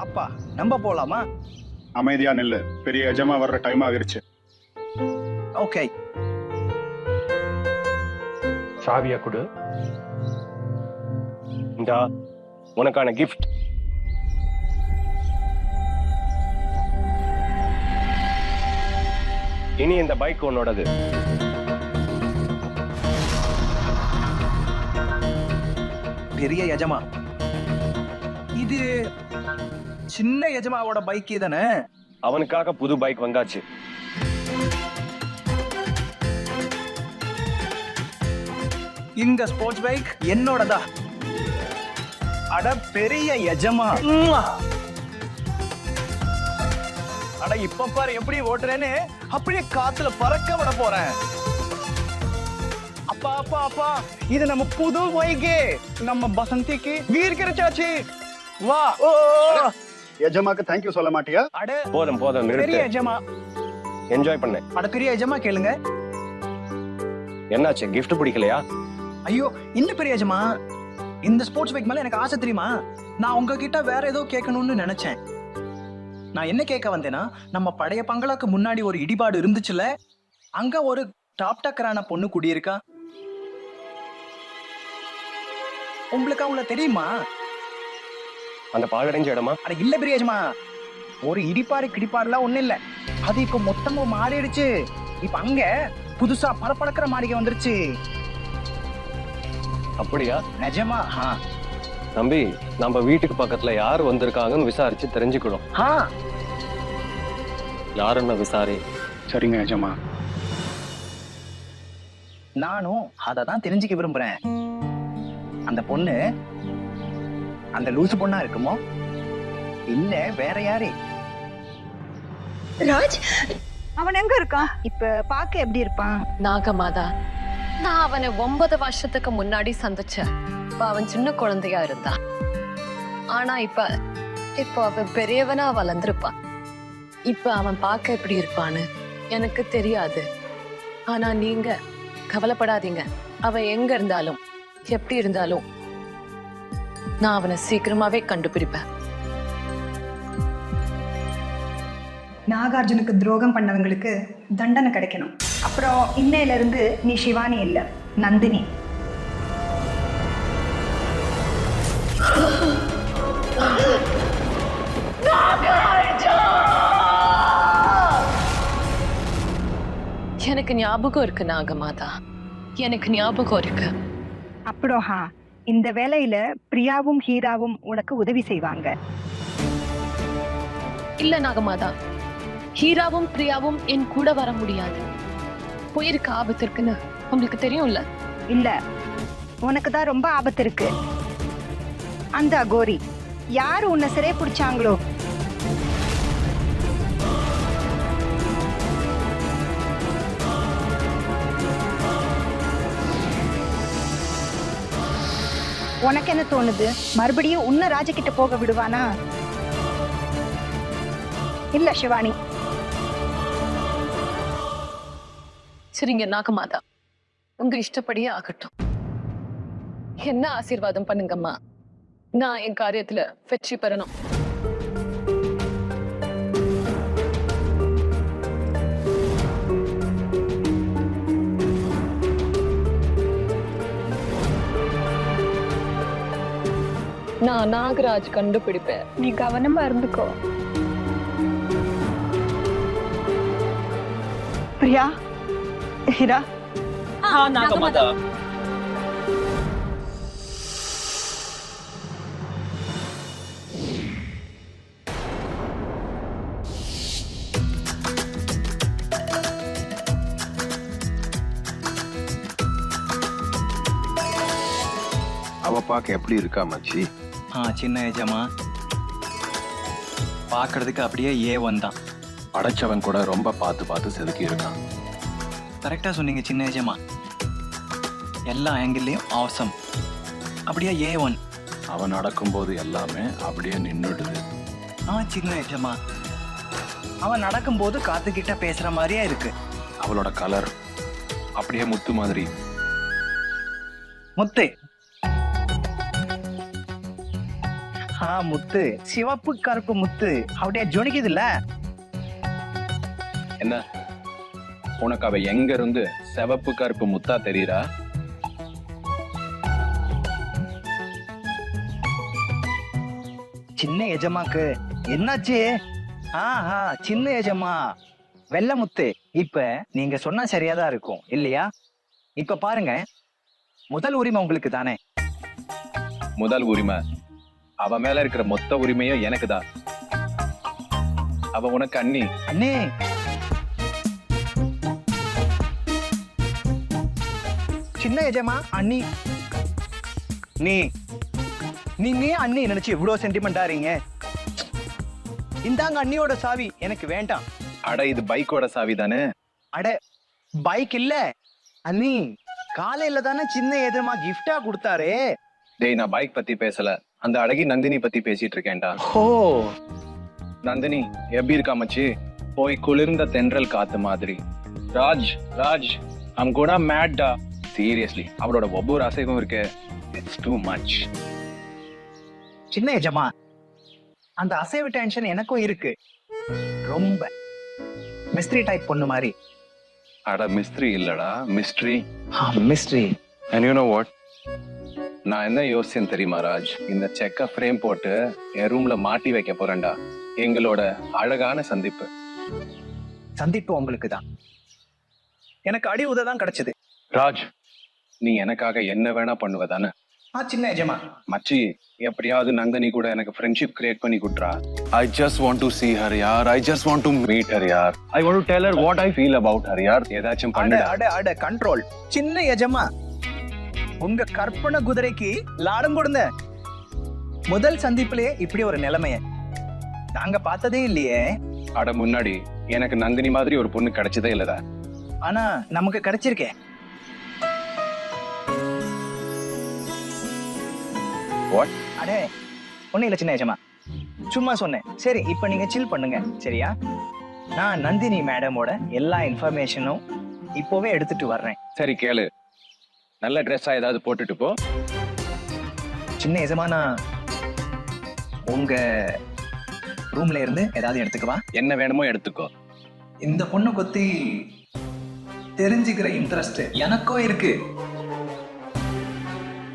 அப்பா நம்ம போலாமா? அமைதியா நில்லு. பெரிய எஜமா வர்ற டைம் ஆகிருச்சு. ஓகே. சாவியா கொடு. இந்தா உனக்கான கிஃப்ட். இனி இந்த பைக் உன்னோடது. பெரிய எஜமா, இது சின்ன எஜமாவோட பைக் தானே? அவனுக்காக புது பைக் வந்தாச்சு. இந்த ஸ்போர்ட்ஸ் பைக் என்னோடதா. அட பெரிய எஜமா. அட இப்ப பாரு எப்படி ஓட்டுறேன்னு. அப்படியே காத்துல பறக்க விட போறேன். அப்பா அப்பா அப்பா, இது நம்ம புது பைக்கு. நம்ம பசந்திக்கு வீர் கிடைச்சாச்சு. வா. ஓ எஜமாக்கு தேங்க்யூ சொல்ல மாட்டியா? அட போதும் போதும், பெரிய நிறுத்து. எஜமா. என்ஜாய் பண்ணு. அட பெரிய எஜமா கேளுங்க. என்னாச்சு, கிஃப்ட் பிடிக்கலையா? ஐயோ இந்த பெரிய எஜமா, இந்த ஸ்போர்ட்ஸ் பைக் மேல எனக்கு ஆசை தெரியுமா? நான் உங்ககிட்ட வேற ஏதோ கேட்கணும்னு நினைச்சேன். நான் என்ன கேட்க வந்தேன்னா, நம்ம பழைய பங்களாக்கு முன்னாடி ஒரு இடிபாடு இருந்துச்சுல, அங்க ஒரு டாப் டக்கரான பொண்ணு குடியிருக்கா. உங்களுக்கு அவங்கள தெரியுமா? அந்த பாழடைஞ்ச இடமா? அட இல்ல பெரிய எஜமா, ஒரு இடிபாடு கிடிப்பாடுலாம் ஒண்ணு இல்ல. அது இப்ப மொத்தமா மாறிடுச்சு. இப்ப அங்க புதுசா பரப்பளக்கிற மாளிகை வந்துருச்சு. அப்படியா? நிஜமா? தம்பி, நம்ம வீட்டுக்கு பக்கத்துல யார் வந்திருக்காங்கன்னு விசாரிச்சு தெரிஞ்சுக்கணும். யாருன்னு விசாரி. சரிங்க எஜமா. நானும் அததான் தெரிஞ்சுக்க விரும்புறேன். அந்த பொண்ணு அந்த லூசு பொண்ணா இருக்குமோ, இல்ல வேற யாரு? ராஜ், அவன் எங்க இருக்கான்? இப்ப பாக்க எப்படி இருப்பான்? நாகமாதா, நான் அவனை 9 வருஷத்துக்கு முன்னாடி சந்திச்சேன். இப்ப அவன் சின்ன குழந்தையா இருந்தான். ஆனா இப்ப அவன் பெரியவனா வளர்ந்திருப்பான். இப்ப அவன் பார்க்க எப்படி இருப்பான்னு எனக்கு தெரியாது. ஆனா நீங்க கவலைப்படாதீங்க. அவன் எங்க இருந்தாலும் எப்படி இருந்தாலும் நான் அவனை சீக்கிரமாவே கண்டுபிடிப்பேன். நாகார்ஜுனுக்கு துரோகம் பண்ணவங்களுக்கு தண்டனை கிடைக்கணும். அப்புறம் இன்னையில இருந்து நீ சிவானி இல்ல, நந்தினி. எனக்கு ஞாபகம் இருக்கு நாகமாதா, எனக்கு ஞாபகம் இருக்கு. அப்புறம் இந்த வேலையில பிரியாவும் ஹீராவும் உனக்கு உதவி செய்வாங்க. இல்ல நாகமாதா, ஹீராவும் பிரியாவும் என் கூட வர முடியாது. போயிருக்க ஆபத்து இருக்குன்னு உங்களுக்கு தெரியும்ல. இல்ல, உனக்கு தான் ரொம்ப ஆபத்து இருக்கு. அந்த அகோரி யாரு உன்னை சிறை பிடிச்சாங்களோ, உனக்கு என்ன தோணுது? மறுபடியும் உன்னை ராஜகிட்ட போக விடுவானா? இல்ல சிவானி. சரிங்க நாகமாதா, உங்க இஷ்டப்படியே ஆகட்டும். என்ன ஆசீர்வாதம் பண்ணுங்கம்மா. நான் என் காரியத்துல வெற்றி பெறணும். நான் நாகராஜ் கண்டுபிடிப்பேன். நீ கவனமா இருந்துக்கோ. பிரியா, ஹீரா. நாகமாதா. அவ பாக்க எப்படி இருக்கா மச்சி? சின்ன எஜமா, பாக்குறதுக்கு அப்படியே A1 தான். படைச்சவன் கூட ரொம்ப பார்த்து பார்த்து செதுக்கி இருக்கான். கரெக்டா சொன்னீங்க சின்ன எஜமா. எல்லா ஆங்கிள்லயும் ஆசம். அப்படியே A1. அவன் நடக்கும்போது எல்லாமே அப்படியே நின்னுடுது. சின்ன எஜமா, அவன் நடக்கும்போது காத்துக்கிட்ட பேசுற மாதிரியே இருக்கு. அவளோட கலர் அப்படியே முத்து மாதிரி. முத்து. முத்து சிவப்பு கருப்பு முத்து அப்படியே ஜொனிக்குது இல்ல? என்ன உனக்கு அவ எங்க இருந்து சிவப்பு கருப்பு முத்தா தெரியுறா? சின்ன எஜமாக்கு என்னாச்சு? ஆஹா, சின்ன எஜமா வெள்ளை முத்து. இப்ப நீங்க சொன்னா சரியாதான் இருக்கும் இல்லையா? இப்ப பாருங்க, முதல் உரிமை உங்களுக்கு தானே. முதல் உரிமை அவ மேல இருக்கிற மொத்த உரிமையும் எனக்கு தான். அவ உனக்கு அண்ணி. அண்ணே, சின்ன எஜமா அண்ணி. நீங்க ஏன் அண்ணி நினைச்சு இவ்வளவு சென்டிமெண்டா இருக்கீங்க? இந்தாங்க அண்ணியோட சாவி, எனக்கு வேண்டாம். அட இது பைக்கோட சாவி தானே. அட பைக் இல்ல அண்ணி, காலையில தானே சின்ன எஜமா கிஃப்டா கொடுத்தாரு. டேய் நான் பைக் பத்தி பேசல, அந்த அழகி நந்தினி பத்தி பேசிட்டு இருக்கேன்டா. ஓ, நந்தினி எப்படி இருக்கா மச்சி? போய் குளிர்ந்த தென்றல் காத்து மாதிரி. ராஜ் ராஜ் ஐம் கூட மேட்டா. சீரியஸ்லி அவளோட ஒவ்வொரு அசைவும் இருக்கு, இட்ஸ் டூ மச். சின்ன எஜமா அந்த அசைவு டென்ஷன் எனக்கும் இருக்கு. ரொம்ப மிஸ்ட்ரி டைப் பொண்ணு மாதிரி. அட மிஸ்ட்ரி இல்லடா, mystery. Mystery. And you know what? நான் என்ன யோசிச்சேன் தெரியுமா ராஜ்? இந்த செக்க ஃப்ரேம் போட்டு என் ரூம்ல மாட்டி வைக்க போறேன்டா. எங்களோட அழகான சந்திப்பு. சந்திப்பு உங்களுக்கு தான், எனக்கு அடி உததான் கிடைச்சது. ராஜ் நீ எனக்காக என்ன வேணா பண்ணுவதானே? சின்ன எஜமா மச்சி எப்படியாவது நந்தினி கூட எனக்கு ஃப்ரெண்ட்ஷிப் கிரியேட் பண்ணி குட்றா. I just want to see her யார். I just want to meet her யார். I want to tell her what I feel about her யார். ஏதாச்சும் பண்ணுடா. அட கண்ட்ரோல். சின்ன எஜமா உங்க கற்பனை குதிரைக்கு லாடம் கொடுங்க. முதல் சந்திப்பிலே இப்படி ஒரு நிலைமைய நாங்க பார்த்ததே இல்லையே. அட முன்னாடி எனக்கு நந்தினி மாதிரி ஒரு பொண்ணு கிடைச்சதே இல்லடா. ஆனா நமக்கு கிடைச்சிருக்கே. What? அடே ஒன்னும் இல்ல சின்ன எஜமா, சும்மா சொன்னேன். சரி இப்ப நீங்க சில் பண்ணுங்க சரியா? நான் நந்தினி மேடமோட எல்லா இன்ஃபர்மேஷனும் இப்போவே எடுத்துட்டு வர்றேன். சரி கேளு, நல்ல ட்ரெஸ்ஸா ஏதாவது போட்டுட்டு போ. சின்ன எஜமா நான் உங்க ரூம்ல இருந்து ஏதாவது எடுத்துக்கவா? என்ன வேணுமோ எடுத்துக்கோ. இந்த பொண்ணு பத்தி தெரிஞ்சுக்கிற இன்ட்ரெஸ்ட் எனக்கும் இருக்கு.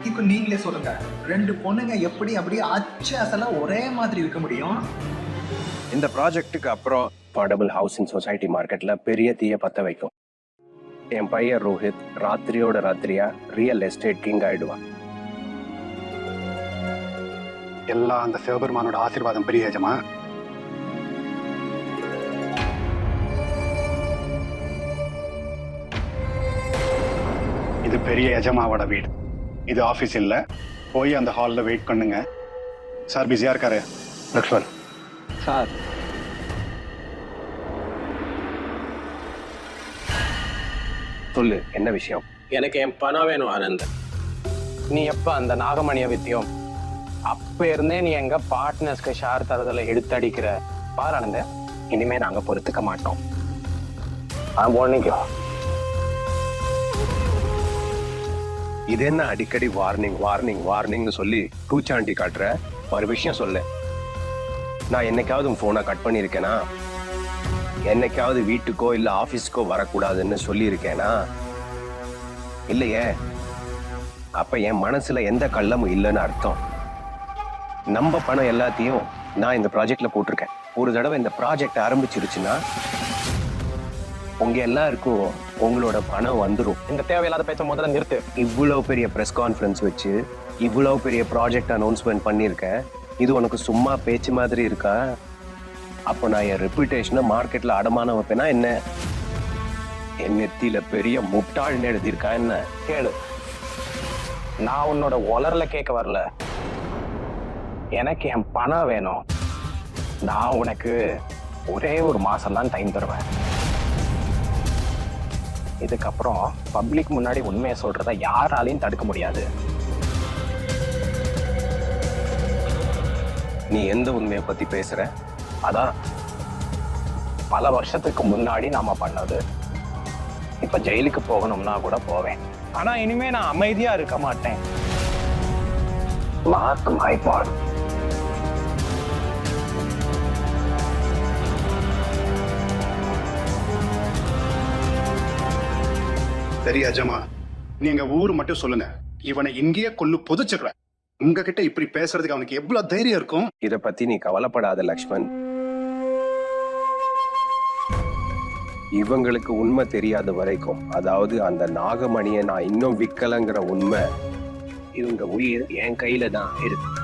இப்போ நீங்களே சொல்லுங்க, ரெண்டு பொண்ணுங்க எப்படி அப்படியே அச்சு அசலா ஒரே மாதிரி இருக்க முடியும்? இந்த ப்ராஜெக்ட்டுக்கு அப்புறம் அஃபோர்டபுள் ஹவுசிங் சொசைட்டி மார்க்கெட்ல பெரிய தீய பத்த வைக்கும். என் பையன் ரோஹித் ராத்திரியோட ராத்திரியா ரியல் எஸ்டேட் கிங் ஆயிடுவான். எல்லாம் அந்த சிவபெருமானோட ஆசீர்வாதம் பெரிய எஜமா. இது பெரிய எஜமாவோட வீடு, இது ஆபீஸ் இல்ல. போய் அந்த ஹால்ல வெயிட் பண்ணுங்க. சார் பிஸியா இருக்காரு. லக்ஷ்மன் சார் சொல்லு, என்ன விஷயம்? எனக்கு என் பணம் வேணும் ஆனந்த். நீ எப்ப அந்த நாகமணிய வித்தியம் அப்ப இருந்தே நீ எங்க பார்ட்னர்ஸ்க்கு ஷேர் தரதுல எடுத்தடிக்கிற பாரு ஆனந்த. இனிமே நாங்க பொறுத்துக்க மாட்டோம். இது என்ன அடிக்கடி வார்னிங் வார்னிங் வார்னிங்னு சொல்லி டூச்சாண்டி காட்டுற? ஒரு விஷயம் சொல்லு. நான் என்னைக்காவது உன் போனை கட் பண்ணியிருக்கேனா? என்னைக்காவது வீட்டுக்கோ இல்ல ஆபீஸ்க்கோ வரக்கூடாதுன்னு சொல்லியிருக்கேனா? இல்லையே. அப்ப என் மனசுல எந்த கள்ளமும் இல்லைன்னு அர்த்தம். நம்ம பணம் எல்லாத்தையும் நான் இந்த ப்ராஜெக்ட்ல போட்டிருக்கேன். ஒரு தடவை இந்த ப்ராஜெக்ட் ஆரம்பிச்சிருச்சுன்னா உங்க எல்லாருக்கும் உங்களோட பணம் வந்துடும். இந்த தேவையில்லாத பேச்ச முதல்ல நிறுத்து. இவ்வளவு பெரிய பிரஸ் கான்ஃபரன்ஸ் வச்சு இவ்வளவு பெரிய ப்ராஜெக்ட் அனௌன்ஸ்மெண்ட் பண்ணியிருக்கேன். இது உனக்கு சும்மா பேச்சு மாதிரி இருக்கா? அப்போ நான் என் ரெப்புடேஷனை மார்க்கெட்ல அடமானம் வைப்பேனா என்ன? என் நெத்தியில பெரிய முட்டாள்னு எழுதியிருக்கா என்ன? கேளு, நான் உன்னோட உலர்ல கேட்க வரல. எனக்கு என் பணம் வேணும். நான் உனக்கு ஒரே ஒரு மாசம் தான் டைம் தருவேன். இதுக்கப்புறம் பப்ளிக் முன்னாடி உண்மையை சொல்றத யாராலையும் தடுக்க முடியாது. நீ எந்த உண்மையை பத்தி பேசுற? அதான் பல வருஷத்துக்கு முன்னாடி நாம பண்ணது. இப்ப ஜெயிலுக்கு போகணும்னா கூட போவேன். ஆனா இனிமே நான் அமைதியா இருக்க மாட்டேன். மார்க் மை பாட். பெரிய எஜமா, நீங்க ஊர் மட்டும் சொல்லுங்க, இவனை இங்கேயே கொல்லு புதைச்சிடுறேன். உங்ககிட்ட இப்படி பேசுறதுக்கு அவனுக்கு எவ்வளவு தைரியம் இருக்கும்? இத பத்தி நீ கவலைப்படாத லக்ஷ்மண். இவங்களுக்கு உண்மை தெரியாத வரைக்கும், அதாவது அந்த நாகமணியை நான் இன்னும் விக்கலங்கிற உண்மை, இவங்க உயிர் என் கையில தான் இருக்கு.